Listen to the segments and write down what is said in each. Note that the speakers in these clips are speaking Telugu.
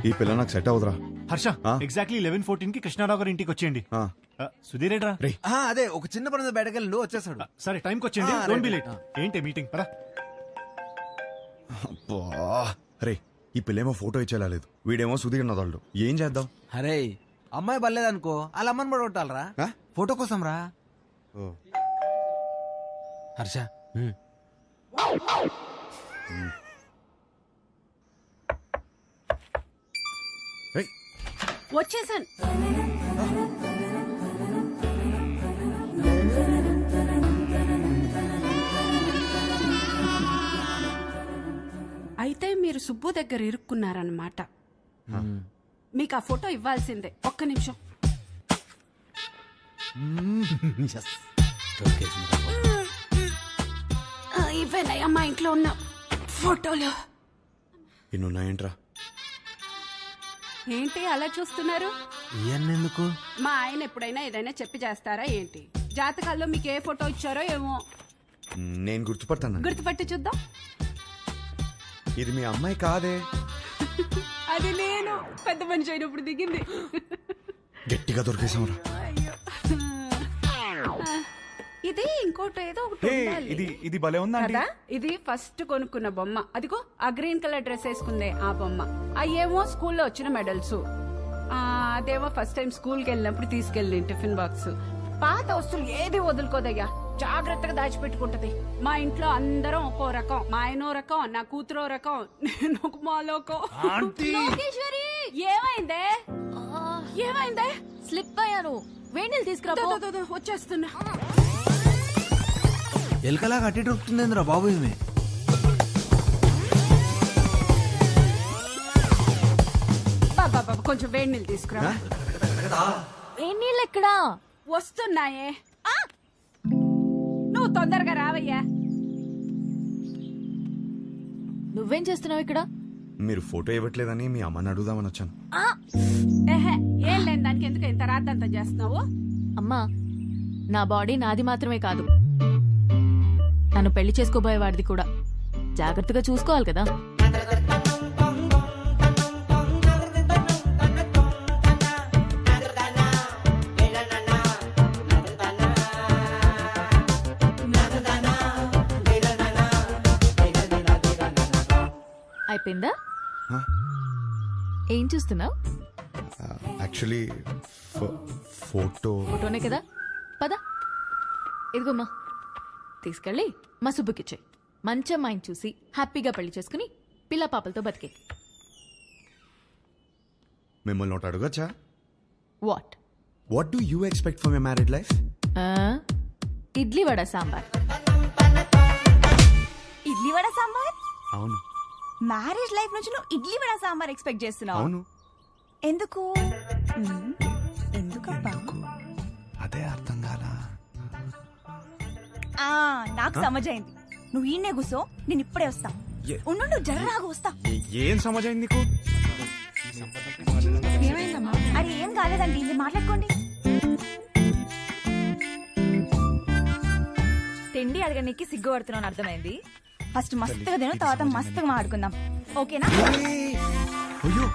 ఈ పిల్ల నాకు సెట్ అవుదరా. హర్ష ఎగ్జాక్ట్లీ 11:14 కి కృష్ణారావు గారి ఇంటికి వచ్చేయండి. సుధీర్ ఏడ్రా? అదే ఒక చిన్న పని బయటకెళ్ళి వచ్చేసాడు. సరే టైంకి వచ్చేయండి, డోంట్ బి లేట్. ఏంటి మీటింగ్ పరా? అరే ఈ పిల్లేమో ఫోటో ఇచ్చేలా లేదు, వీడేమో సుధీర్ నదాళ్ళు. ఏం చేద్దాం? అరే అమ్మాయి బలేదనుకో వాళ్ళ అమ్మని పడగొట్టాలరా ఫోటో కోసం రా. హర్ష వచ్చేసాను. అయితే మీరు సుబ్బు దగ్గర ఇరుక్కున్నారన్నమాట. మీకు ఆ ఫోటో ఇవ్వాల్సిందే. ఒక్క నిమిషం. ఇవేనయ్యా మా ఇంట్లో ఉన్న ఫోటోలు. ఇన్నున్నాయంట్రా? ఏంటి అలా చూస్తున్నారు? ఎందుకు? మా ఆయన ఎప్పుడైనా ఏదైనా చెప్పి చేస్తారా ఏంటి? జాతకాల్లో మీకు ఏ ఫోటో ఇచ్చారో ఏమో. నేను గుర్తుపడతాను. గుర్తుపట్టి చూద్దాం. ఇది మీ అమ్మాయి కాదే. అది నేను పెద్ద మనిషి అయినప్పుడు దిగింది. గట్టిగా దొరికేసాంరా. ఇది ఇంకోటి ఏదో ఒకటి ఉండాలి. ఇది భలే ఉందా కదా? ఇది ఫస్ట్ కొనుక్కున్న బొమ్మ. అదిగో ఆ గ్రీన్ కలర్ డ్రెస్ వేసుకుందే ఆ బొమ్మ. అయ్యేమో స్కూల్లో వచ్చిన మెడల్స్. అదేమో ఫస్ట్ టైం స్కూల్ కి వెళ్ళినప్పుడు తీసుకెళ్ళి టిఫిన్ బాక్స్. పాత వస్తువులు ఏది వదులుకోదయ్యా, జాగ్రత్తగా దాచిపెట్టుకుంటది. మా ఇంట్లో అందరం ఒక్కో రకం. మా ఆయనో రకం, నా కూతురో రకం, నేను ఒక మాలోకం. లోకేశ్వరి ఏమైందే? ఏమైందే? స్లిప్ అయ్యాను. వేణీలు తీసుకురా. వచ్చేస్తున్నా. ఎలకలా కట్టి దొరుకుతుందిరా బాబు. ఈమె కొంచెం వేడి నీళ్ళు తీసుకురా. వేణీళ్ళు ఎక్కడా? వస్తున్నాయే. నువ్వు తొందరగా రావయ్యా. నువ్వేం చేస్తున్నావు ఇక్కడ? మీరు ఫోటో ఇవ్వట్లేదని మీ అమ్మని అడుగుదామని వచ్చాను. ఏం లేని దానికి ఎందుకు ఇంత రాద్దంతా చేస్తున్నావు? అమ్మా, నా బాడీ నాది మాత్రమే కాదు, నన్ను పెళ్లి చేసుకోబోయేవాడిది కూడా. జాగ్రత్తగా చూసుకోవాలి కదా. అయిపోయిందా? ఏం చూస్తున్నావు? యాక్చువల్లీ ఫోటోనే కదా. పద, ఇదిగోమ్మా, తీసుకెళ్ళి మా సుబ్బుకిచ్చాయి. మంచి అమ్మాయిని చూసి హ్యాపీగా పెళ్లి చేసుకుని పిల్ల పాపలతో బతికే. మిమ్మల్ని ఒకటి అడగచ్చా? What do you expect for my married life? Idli vada sambar. Idli vada sambar? అవును. మ్యారేజ్ లైఫ్ నుంచి నువ్వు ఇడ్లీ వడ సాంబార్ ఎక్స్పెక్ట్ చేస్తున్నావు? అవును. ఎందుకు? ఎందుకబ్బా? అదే అర్థం కాలా. నాకు సమజైంది. నువ్వు ఈయనే కూసో, నేను ఇప్పుడే వస్తా. ఉండు, జర్రాగా వస్తా. ఏం సమజైంది నీకు? అరే ఏం కాలేదండి, ఇది మాట్లాడుకోండి. తిండి అడగడానికి సిగ్గుపడుతున్నాను, అర్థమైంది. ఫస్ట్ మస్తుగా తిను, తర్వాత మస్తుగా మాట్లాడుకుందాం, ఓకేనా? అయ్యో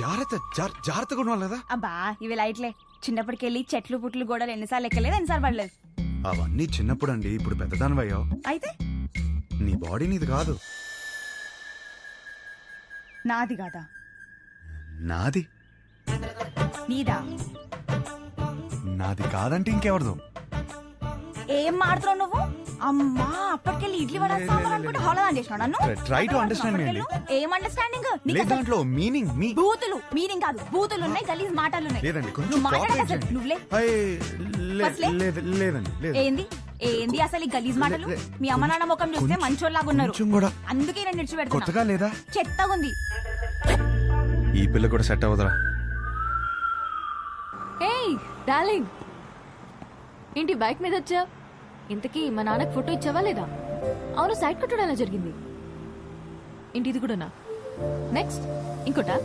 జాగ్రత్తగా ఉండాలి కదా. అబ్బా ఇవి లైట్లే. చిన్నప్పటికెళ్ళి చెట్లు పుట్లు గోడలు ఎన్నిసార్లు ఎక్కలేదు, ఎన్నిసార్లు పడలేదు. అవన్నీ చిన్నప్పుడు అండి, ఇప్పుడు పెద్దదానివయ్యో. అయితే నీ బాడీ నీది కాదు. నాది కాదా? నాది. నీదా? నాది కాదంటే ఇంకెవరిదో. ఏం మాడుతున్నావు నువ్వు? అమ్మా, అప్పటికెళ్ళి ఇడ్లీ వడ సాంబార్ అనుకుంటే హోళదాన్ చేసినావు నన్ను. ట్రై టు అండర్స్టాండ్ మీ. ఏం అండర్స్టాండింగ్? దాంట్లో మీనింగ్ మీ బూతులు. మీనింగ్ కాదు, బూతులు ఉన్నాయి, గలీజ్ మాటలు ఉన్నాయి. లేదండి, నువ్వు మాట్లాడక అసలు నువ్వులే. లేదండి. ఏంది అసలు ఈ గలీజ్ మాటలు? మీ అమ్మ నాన్న ముఖం చూస్తే మంచోళ్ళలాగా ఉన్నారు, అందుకే నేను నిడిచిపెడుతున్నా. కొత్తగా లేదా? చెత్తగా ఉంది. ఈ పిల్ల కూడా సెట్ అవ్వదురా. ఏయ్ డార్లింగ్, ఏంటి బైక్ మీద వచ్చా? ఇంతకీ మా నాన్నకి ఫోటో ఇచ్చావా లేదా? అవును, సైడ్ కట్టడం ఎలా జరిగింది? ఏంటి ఇది కూడానా? నెక్స్ట్ ఇంకోటా?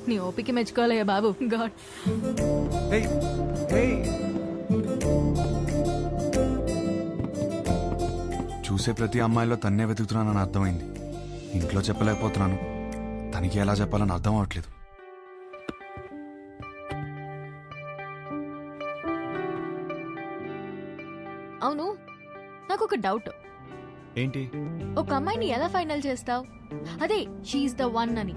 నీ ఓపిక మెచ్చుకోవాలయ్యా బాబు. గాడ్. చూసే ప్రతి అమ్మాయిలో తన్నే వెతుకుతున్నానని అర్థమైంది. ఇంట్లో చెప్పలేకపోతున్నాను, తనకి ఎలా చెప్పాలని అర్థం అవట్లేదు. అవును, నాకు ఒక డౌట్. ఏంటి? ఒక అమ్మాయిని ఎలా ఫైనల్ చేస్తావు? అదే షీఈ్ ద వన్ అని.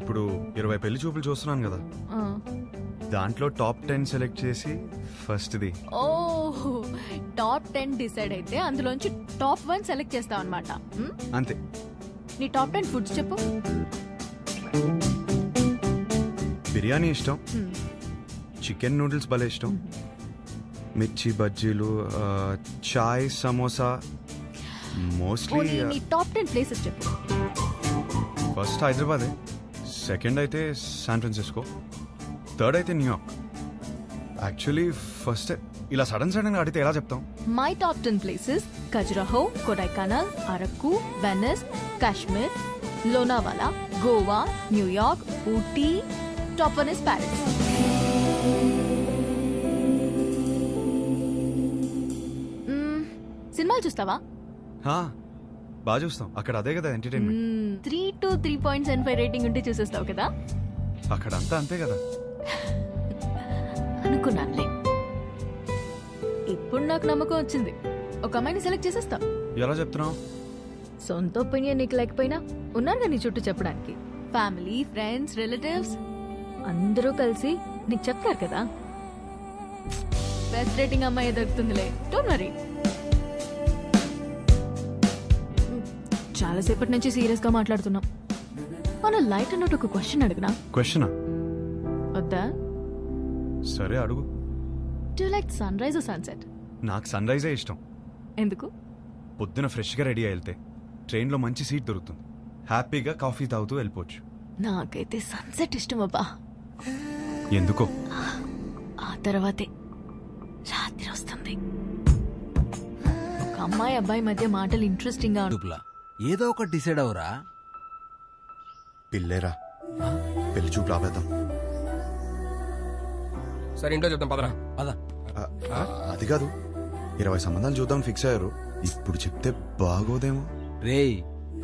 ఇప్పుడు 20 పెళ్లి చూపులు చూస్తున్నాను కదా, ఆ. దాంట్లో టాప్ 10 సెలెక్ట్ చేసి ఫస్ట్ది. ఓ, టాప్ 10 డిసైడ్ అయితే అందులోంచి టాప్ 1 సెలెక్ట్ చేస్తావు అనమాట. అంతే. నీ టాప్ 10 ఫుడ్స్ చెప్పు. బిర్యానీ ఇష్టం, చికెన్ నూడిల్స్ భలే ఇష్టం, మిర్చి బజ్జీలు, చాయ్, సమోసా. మోస్ట్లీ నీ టాప్ 10 ప్లేసెస్ చెప్పు. ఫస్ట్ హైదరాబాదే, సెకండ్ అయితే శాన్ ఫ్రాన్సిస్కో, థర్డ్ అయితే న్యూయార్క్. యాక్చువల్లీ ఫస్ట్ ఇలా సడన్ గా అడిగితే ఎలా చెప్తాం? My top 10 places: Khajuraho, Kodaikanal, Araku, Venus, Kashmir, Lonavala, Goa, New York, Ooty. Top 1 is Paris. సినిమాలు చూస్తావా? బాగా చూస్తాం, అక్కడ అదే కదా ఎంటర్టైన్మెంట్. 3 to 3.75 రేటింగ్ ఉంటే చూసేస్తావు కదా. అక్కడ అంతా అంతే కదా. అనుకున్నానులే. ఇప్పుడు నాకు నమ్మకం వచ్చింది, ఒక అమ్మాయిని సెలెక్ట్ చేసేస్తావు. ఎలా చెప్తున్నావు? సొంత ఒపీనియన్ నీకు లేకపోయినా ఉన్నారుగా నీ చుట్టూ చెప్పడానికి. ఫ్యామిలీ, ఫ్రెండ్స్, రిలేటివ్స్ అందరూ కలిసి నీకు చెప్తారు కదా. బెస్ట్ రేటింగ్ అమ్మాయి దొరుకుతుందిలే, డోంట్ వరీ. చాలాసేపటి నుంచి సీరియస్ గా మాట్లాడుతున్నాం. మన లైట్ అన్నట్టు ఒక క్వశ్చన్ అడిగినా? క్వశ్చనా? వద్దా? సరే అడుగు. Do like sunrise or sunset? నాకు సన్ రైజే ఇష్టం. ఎందుకు? పొద్దున ఫ్రెష్గా రెడీ అయి వెళ్తే ట్రైన్లో మంచి సీట్ దొరుకుతుంది, హ్యాపీగా కాఫీ తాగుతూ వెళ్ళిపోవచ్చు. నాకైతే సన్సెట్ ఇష్టం అబ్బా. ఎందుకో? ఆ తర్వాతే రాత్రి వస్తుంది. ఒక అమ్మాయి అబ్బాయి మధ్య మాటలు ఇంట్రెస్టింగ్ గా డుప్లా ఏదో ఒకటి డిసైడ్ అవరా. పిల్లేరా, పెళ్లి చూపు రాబేద్దాం. సరే ఇంట్లో చెప్తాం పదరా. పద. అది కాదు, 20 సంబంధాలు చూద్దాం ఫిక్స్ అయ్యారు. ఇప్పుడు చెప్తే బాగోదేమో. రేయ్,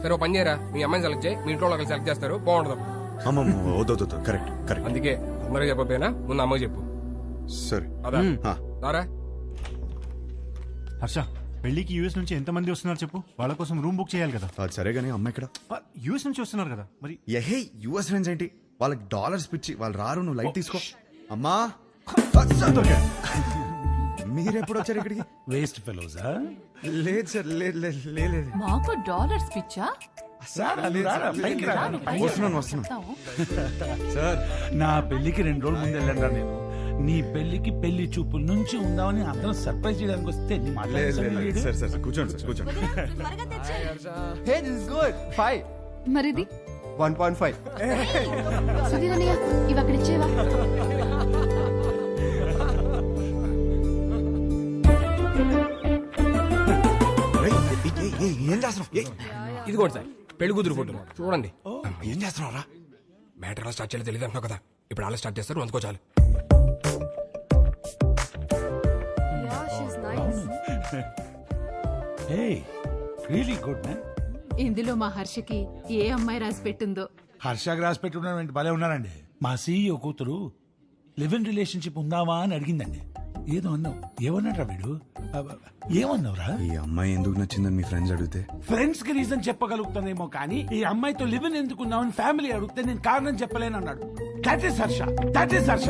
సరే ఓ పని చేయరా, మీ అమ్మాయిని సెలెక్ట్ చేయి, మీ ఇంట్లో వాళ్ళకి సెలెక్ట్ చేస్తారు, బాగుంటుంది. అమ్మమ్మ వద్దు, కరెక్ట్ కరెక్ట్. అందుకే అందరూ చెప్పకపోయినా ముందు అమ్మకి చెప్పు. సరే. అదా ఆ, దారా. హర్ష, పెళ్లికి యూఎస్ నుంచి ఎంతమంది వస్తున్నారు చెప్పు, వాళ్ళ కోసం రూమ్ బుక్ చేయాలి కదా. అది సరే గానీ అమ్మ ఇక్కడ. యూఎస్ నుంచి వస్తున్నారు కదా మరి. ఎహే, యుఎస్ ఫ్రెండ్స్ ఏంటి, వాళ్ళకి డాలర్స్ పిచ్చి, వాళ్ళు రారు, నువ్వు లైట్ తీసుకో. అమ్మా మీరెప్పుడు వచ్చారు ఇక్కడికి? వేస్ట్ ఫెలోజా? లేదు సార్, లేదు. మాకు డాలర్స్ పిచ్చా? వస్తున్నాను సార్, నా పెళ్లికి 2 రోజుల ముందు వెళ్ళండి నేను. నీ పెళ్లికి పెళ్లి చూపుల నుంచి ఉందామని అందరం సర్ప్రైజ్ చేయడానికి వస్తే నీ మాట సార్ కూర్చోండి సార్, కూర్చోండి. Hey, this is good. 5. మరిది 1.5. సుధీర్ అన్నయ్య, ఇవి అక్కడ ఇచ్చేవా? ఏం చేస్తున్నావు? ఇదిగోండి సార్ పెళ్లి కూతురు ఫోటో చూడండి. ఏం చేస్తున్నావురా? మ్యాటర్ ఎలా స్టార్ట్ చేయాలో తెలియదు అంటున్నావు కదా, ఇప్పుడు అలా స్టార్ట్ చేస్తారు, అందుకో చాలు. Really good man. ఇందులో మా హర్షకి ఏ అమ్మాయి రాసి పెట్టిందో. హర్ష రాసి పెట్టుకున్నాడు, భలే ఉన్నారండి. మా సీఈఓ కూతురు లివ్ ఇన్ రిలేషన్షిప్ ఉందావా అని అడిగిందండి. ఏదో అన్నావు, ఏమన్నాడ్రా వీడు? ఏమన్నావురా? ఈ అమ్మాయి ఎందుకు నచ్చిందని మీ ఫ్రెండ్స్ అడిగితే ఫ్రెండ్స్ కి రీజన్ చెప్పగలుగుతానేమో కానీ ఈ అమ్మాయితో లివ్ ఇన్ ఎందుకున్నావని ఫ్యామిలీ అడిగితే నేను కారణం చెప్పలేను అన్నాడు. That is Harsha, that is Harsha.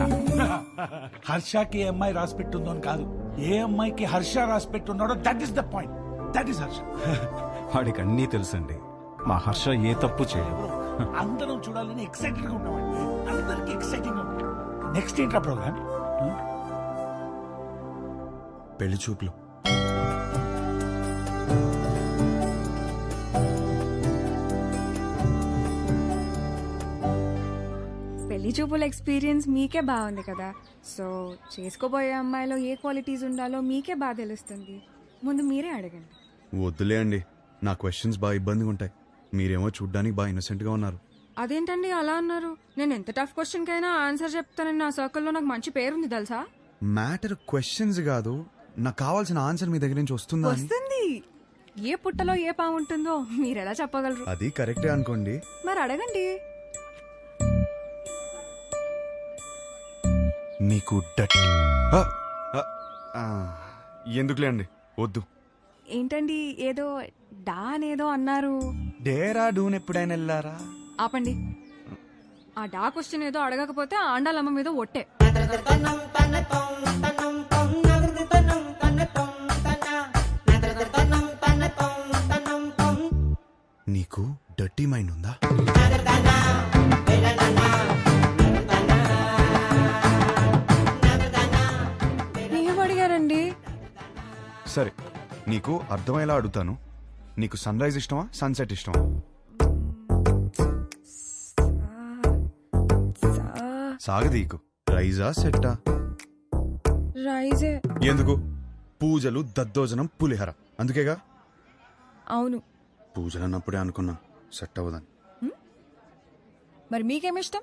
హర్షకి ఏ అమ్మాయి రాసి పెట్టుందో అని కాదు, ఏ అమ్మాయికి హర్ష రాసి పెట్టున్నాడో that is the point. That is Harsha. వాడికి అన్నీ తెలుసండి, మా హర్ష ఏ తప్పు చేయదు. అందరం చూడాలని ఎక్సైటెడ్ గా ఉన్నామండి, అందరికి ఎక్సైటింగ్ గా ఉంది. నెక్స్ట్ ఏంట్రా ప్రోగ్రామ్? పెళ్లి చూపులు. పెళ్లి చూపుల ఎక్స్పీరియన్స్ మీకే బాగుంది కదా, సో చేసుకోబోయే అమ్మాయిలో ఏ క్వాలిటీస్ ఉండాలో మీకే బాగా తెలుస్తుంది. ముందు మీరే అడగండి. వద్దులే అండి, నా క్వశ్చన్స్ బాగా ఇబ్బందిగా ఉంటాయి. మీరేమో చూడ్డానికి బాగా ఇన్నోసెంట్ గా ఉన్నారు. అదేంటండి అలా అన్నారు? నేను ఎంత టఫ్ క్వశ్చన్ కైనా ఆన్సర్ చెప్తానని నా సర్కిల్లో నాకు మంచి పేరుంది తెలుసా. మ్యాటర్ క్వశ్చన్స్ కాదు, నాకు కావాల్సిన ఆన్సర్ మీ దగ్గర నుంచి వస్తుందా అని. వస్తుంది. ఏ పుట్టలో ఏ పాము ఉంటుందో మీరెలా చెప్పగలరు? అది కరెక్టే అనుకోండి. మరి ఒకసారి అడగండి. నీకు ఎందుకులే అండి, వద్దు. ఏంటండి ఏదో డానేదో అన్నారు? డేరాడూన్ ఎప్పుడైనా వెళ్ళారా? ఆపండి. ఆ డా క్వశ్చన్ ఏదో అడగకపోతే ఆ ఆండాలమ్మ మీద ఒట్టే. నీకు డర్టీ మైండ్ ఉందా? ఏం అడిగారండి? సరే, నీకు అర్థమయ్యేలా అడుగుతాను. నీకు సన్ రైజ్ ఇష్టమా, సన్సెట్ ఇష్టమా? సాగదీకు. రైజా సెట్టా? రైజే. ఎందుకు? పూజలు, దద్దోజనం, పులిహర, అందుకేగా. అవును. పూజలు అన్నప్పుడే అనుకున్నా సెట్ అవ్వదని. మరి మీకేమిష్టం?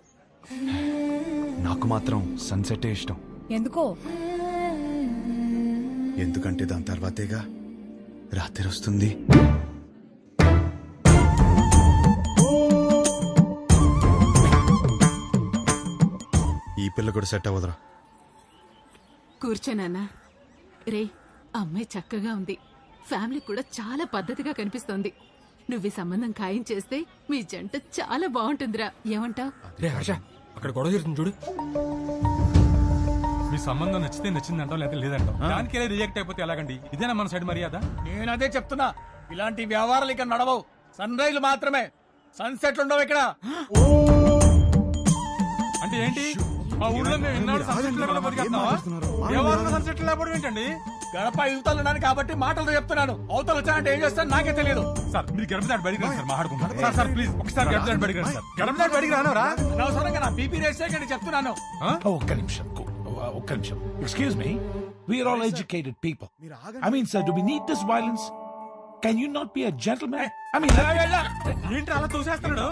నాకు మాత్రం సన్సెటే ఇష్టం. ఎందుకో? ఎందుకంటే దాని తర్వాతేగా రాత్రి వస్తుంది. ఈ పిల్ల కూడా సెట్ అవ్వదురా. కూర్చోనన్నా. రే, అమ్మాయి చక్కగా ఉంది, ఫ్యామిలీ కూడా చాలా పద్ధతిగా కనిపిస్తోంది. నువ్వు ఈ సంబంధం ఖాయం చేస్తే మీ జంట చాలా బాగుంటుందిరా. ఏమంటావ్? రే హర్ష, అక్కడ గొడవ జరుగుతుంది చూడు. మీ సంబంధం నచ్చితే నచ్చిందంటాం, లేదా లేదంటాం. దానికే రిజెక్ట్ అయిపోతే ఎలాగండి? ఇదేనా మన సైడ్ మర్యాద? నేను అదే చెప్తున్నా, ఇలాంటి వ్యవహారాలు ఇక్కడ నడవవు. సన్ రైజ్ మాత్రమే, సన్సెట్లు ఉండవు ఇక్కడ. అంటే ఏంటి? మా ఊళ్ళో మేము ఎన్నాడు సన్సెట్లు లేకుండా బతికేస్తున్నావా? ఎవరు సన్సెట్లు లేకపోవడం ఏంటండి? గడప యువతలు ఉన్నాను కాబట్టి మాటలతో చెప్తున్నాను. అవతలు వచ్చానంటే ఏం చేస్తాను నాకే తెలియదు. సార్ మీరు గడప దాటి బయటికి రండి సార్, మాట్లాడుకుంటారు. సార్ సార్ ప్లీజ్ ఒకసారి గడప దాటి బయటికి రండి సార్. గడప దాటి బయటికి రానవరా? అనవసరంగా నా బీపీ రేస్ చేయకండి చెప్తున్నాను. ఒక్క నిమిషం. Excuse me, we're all educated people. I mean sir, do we need this violence? Can you not be a gentlemen? I mean ఏంటి అలా తోసేస్తున్నాడు?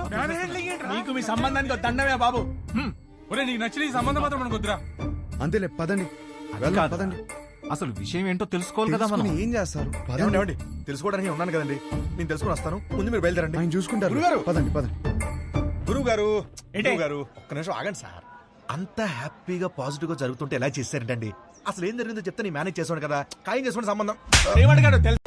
నీకు మీ సంబంధానికి ఒక దండమే బాబు. ఒరే, నీకు నచ్చిన ఈ సంబంధం మాత్రం మనకు వద్దురా. అంతేలే, పదండి. పదండి. అసలు విషయం ఏంటో తెలుసుకోవాలి కదా మనం. ఏం చేస్తారు? ఏమండి తెలుసుకోవడానికి ఉన్నాను కదండి, నేను తెలుసుకుని వస్తాను. ముందు మీరు బయలుదేరండి. ఆయన చూసుకుంటారు. గురుగారు! పదండి పదండి. గురువు గారు, ఒక్క నిమిషం ఆగండి సార్. అంత హ్యాపీగా పాజిటివ్ గా జరుగుతుంటే ఎలా చేశారంటండి? అసలు ఏం జరిగిందో చెప్తే నేను మేనేజ్ చేసాను కదా. ఖాయం చేసుకోండి సంబంధం. ఏమడిగాడు తెలుసు?